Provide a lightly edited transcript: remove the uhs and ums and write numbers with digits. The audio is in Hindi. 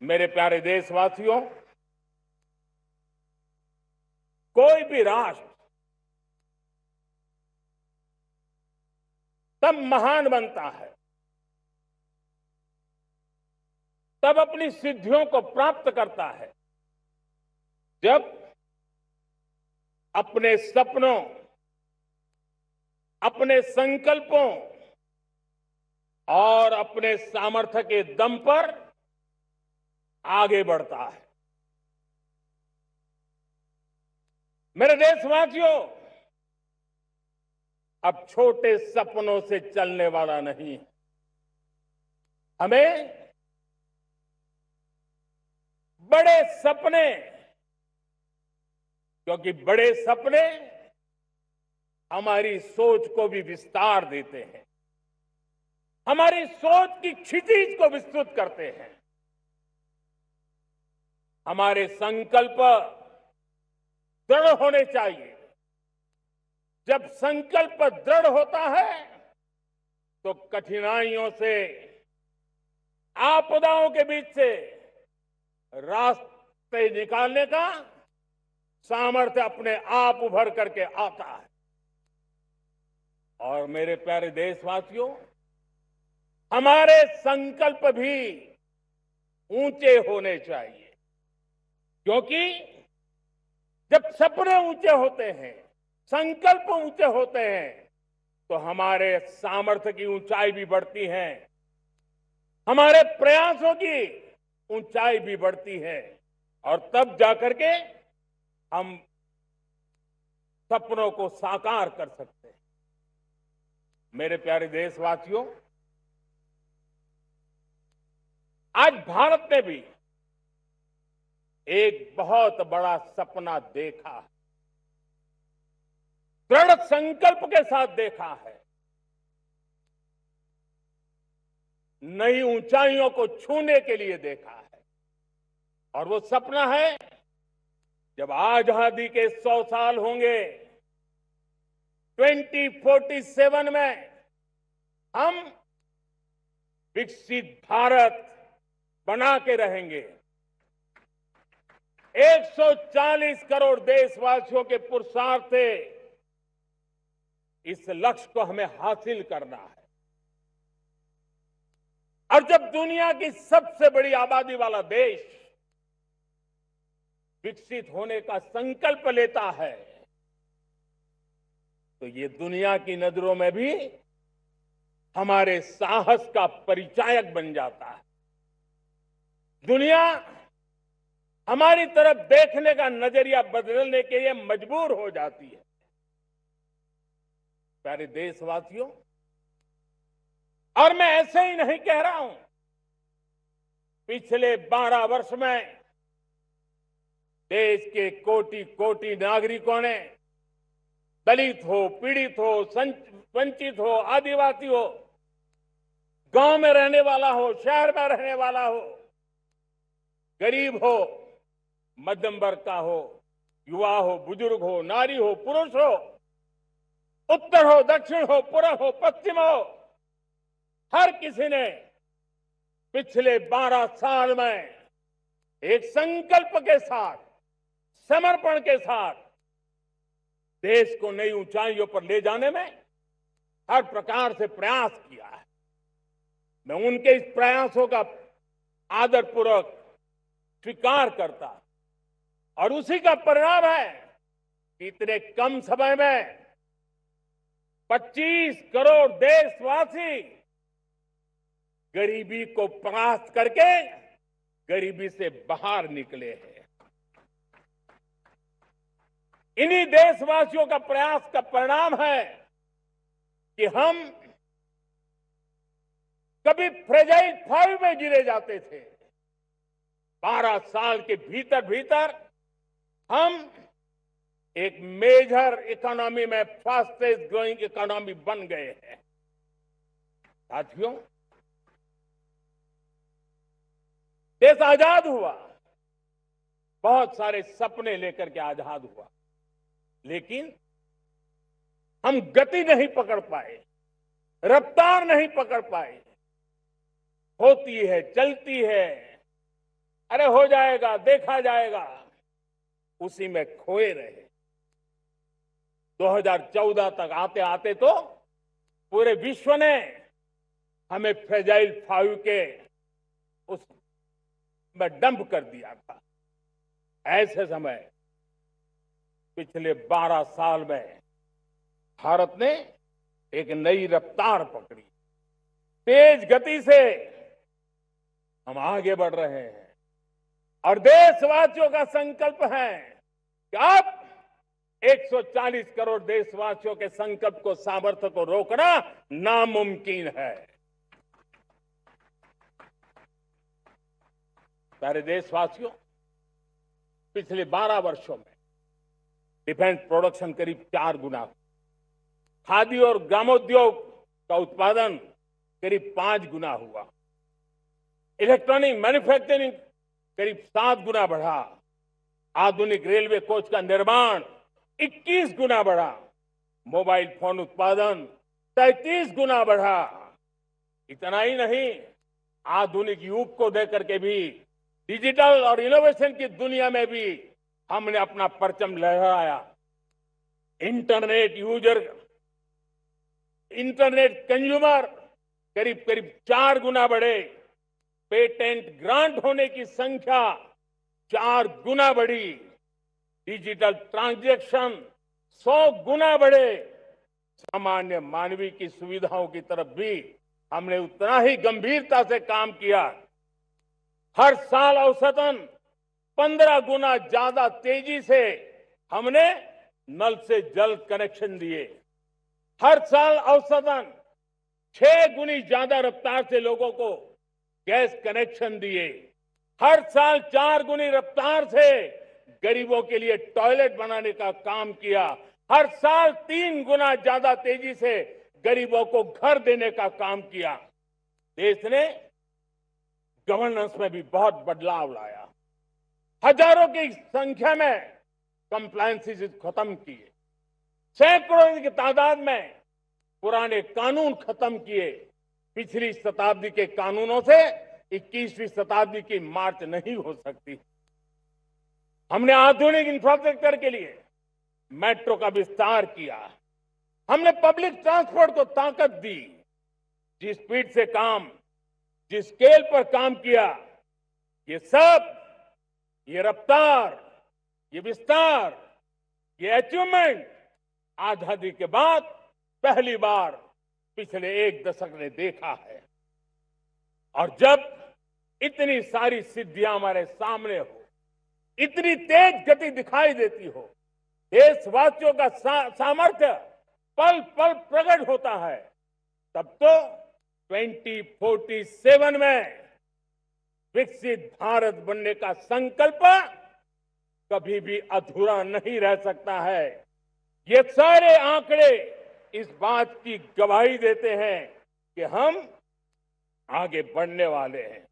मेरे प्यारे देशवासियों, कोई भी राष्ट्र तब महान बनता है, तब अपनी सिद्धियों को प्राप्त करता है, जब अपने सपनों, अपने संकल्पों और अपने सामर्थ्य के दम पर आगे बढ़ता है। मेरे देशवासियों, अब छोटे सपनों से चलने वाला नहीं है। हमें बड़े सपने, क्योंकि बड़े सपने हमारी सोच को भी विस्तार देते हैं, हमारी सोच की क्षितिज को विस्तृत करते हैं। हमारे संकल्प दृढ़ होने चाहिए। जब संकल्प दृढ़ होता है तो कठिनाइयों से, आपदाओं के बीच से रास्ते निकालने का सामर्थ्य अपने आप उभर करके आता है। और मेरे प्यारे देशवासियों, हमारे संकल्प भी ऊंचे होने चाहिए, क्योंकि जब सपने ऊंचे होते हैं, संकल्प ऊंचे होते हैं, तो हमारे सामर्थ्य की ऊंचाई भी बढ़ती है, हमारे प्रयासों की ऊंचाई भी बढ़ती है, और तब जाकर के हम सपनों को साकार कर सकते हैं। मेरे प्यारे देशवासियों, आज भारत ने भी एक बहुत बड़ा सपना देखा है, दृढ़ संकल्प के साथ देखा है। नई ऊंचाइयों को छूने के लिए देखा है, और वो सपना है जब आजादी के 100 साल होंगे, 2047 में हम विकसित भारत बना के रहेंगे। 140 करोड़ देशवासियों के पुरुषार्थ से इस लक्ष्य को हमें हासिल करना है। और जब दुनिया की सबसे बड़ी आबादी वाला देश विकसित होने का संकल्प लेता है, तो ये दुनिया की नजरों में भी हमारे साहस का परिचायक बन जाता है। दुनिया हमारी तरफ देखने का नजरिया बदलने के लिए मजबूर हो जाती है। प्यारे देशवासियों, और मैं ऐसे ही नहीं कह रहा हूं, पिछले 12 वर्ष में देश के कोटि कोटि नागरिकों ने, दलित हो, पीड़ित हो, वंचित हो, आदिवासी हो, गांव में रहने वाला हो, शहर में रहने वाला हो, गरीब हो, मध्यम वर्ग का हो, युवा हो, बुजुर्ग हो, नारी हो, पुरुष हो, उत्तर हो, दक्षिण हो, पूर्व हो, पश्चिम हो, हर किसी ने पिछले 12 साल में एक संकल्प के साथ, समर्पण के साथ देश को नई ऊंचाइयों पर ले जाने में हर प्रकार से प्रयास किया है। मैं उनके इस प्रयासों का आदरपूर्वक स्वीकार करता, और उसी का परिणाम है कि इतने कम समय में 25 करोड़ देशवासी गरीबी को परास्त करके गरीबी से बाहर निकले हैं। इन्हीं देशवासियों का प्रयास का परिणाम है कि हम कभी फ्रेजाइल 5 में गिरे जाते थे। 12 साल के भीतर भीतर हम एक मेजर इकोनॉमी में फास्टेस्ट ग्रोइंग इकोनॉमी बन गए हैं। साथियों, देश आजाद हुआ, बहुत सारे सपने लेकर के आजाद हुआ, लेकिन हम गति नहीं पकड़ पाए, रफ्तार नहीं पकड़ पाए। होती है, चलती है, अरे हो जाएगा, देखा जाएगा, उसी में खोए रहे। 2014 तक आते आते तो पूरे विश्व ने हमें फ्रेजाइल 5 के उस में डंप कर दिया था। ऐसे समय पिछले 12 साल में भारत ने एक नई रफ्तार पकड़ी। तेज गति से हम आगे बढ़ रहे हैं और देशवासियों का संकल्प है कि अब 140 करोड़ देशवासियों के संकल्प को, सामर्थ्य को रोकना नामुमकिन है। प्यारे देशवासियों, पिछले 12 वर्षों में डिफेंस प्रोडक्शन करीब 4 गुना, खादी और ग्रामोद्योग का उत्पादन करीब 5 गुना हुआ, इलेक्ट्रॉनिक मैन्युफैक्चरिंग करीब 7 गुना बढ़ा, आधुनिक रेलवे कोच का निर्माण 21 गुना बढ़ा, मोबाइल फोन उत्पादन 33 गुना बढ़ा। इतना ही नहीं, आधुनिक युग को देकर के भी डिजिटल और इनोवेशन की दुनिया में भी हमने अपना परचम लहराया। इंटरनेट कंज्यूमर करीब करीब 4 गुना बढ़े, पेटेंट ग्रांट होने की संख्या 4 गुना बढ़ी, डिजिटल ट्रांजैक्शन 100 गुना बढ़े। सामान्य मानवीय की सुविधाओं की तरफ भी हमने उतना ही गंभीरता से काम किया। हर साल औसतन 15 गुना ज्यादा तेजी से हमने नल से जल कनेक्शन दिए। हर साल औसतन 6 गुनी ज्यादा रफ्तार से लोगों को गैस कनेक्शन दिए। हर साल 4 गुनी रफ्तार से गरीबों के लिए टॉयलेट बनाने का काम किया। हर साल 3 गुना ज्यादा तेजी से गरीबों को घर देने का काम किया। देश ने गवर्नेंस में भी बहुत बदलाव लाया। हजारों की संख्या में कंप्लायंसेस खत्म किए, सैकड़ों की तादाद में पुराने कानून खत्म किए। पिछली शताब्दी के कानूनों से 21वीं शताब्दी की मार्च नहीं हो सकती। हमने आधुनिक इंफ्रास्ट्रक्चर के लिए मेट्रो का विस्तार किया। हमने पब्लिक ट्रांसपोर्ट को ताकत दी। जिस स्पीड से काम, जिस स्केल पर काम किया, ये सब, ये रफ्तार, ये विस्तार, ये अचीवमेंट आजादी के बाद पहली बार पिछले 1 दशक ने देखा है। और जब इतनी सारी सिद्धियां हमारे सामने हो, इतनी तेज गति दिखाई देती हो, देशवासियों का सामर्थ्य पल पल प्रकट होता है, तब तो 2047 में विकसित भारत बनने का संकल्प कभी भी अधूरा नहीं रह सकता है। ये सारे आंकड़े इस बात की गवाही देते हैं कि हम आगे बढ़ने वाले हैं।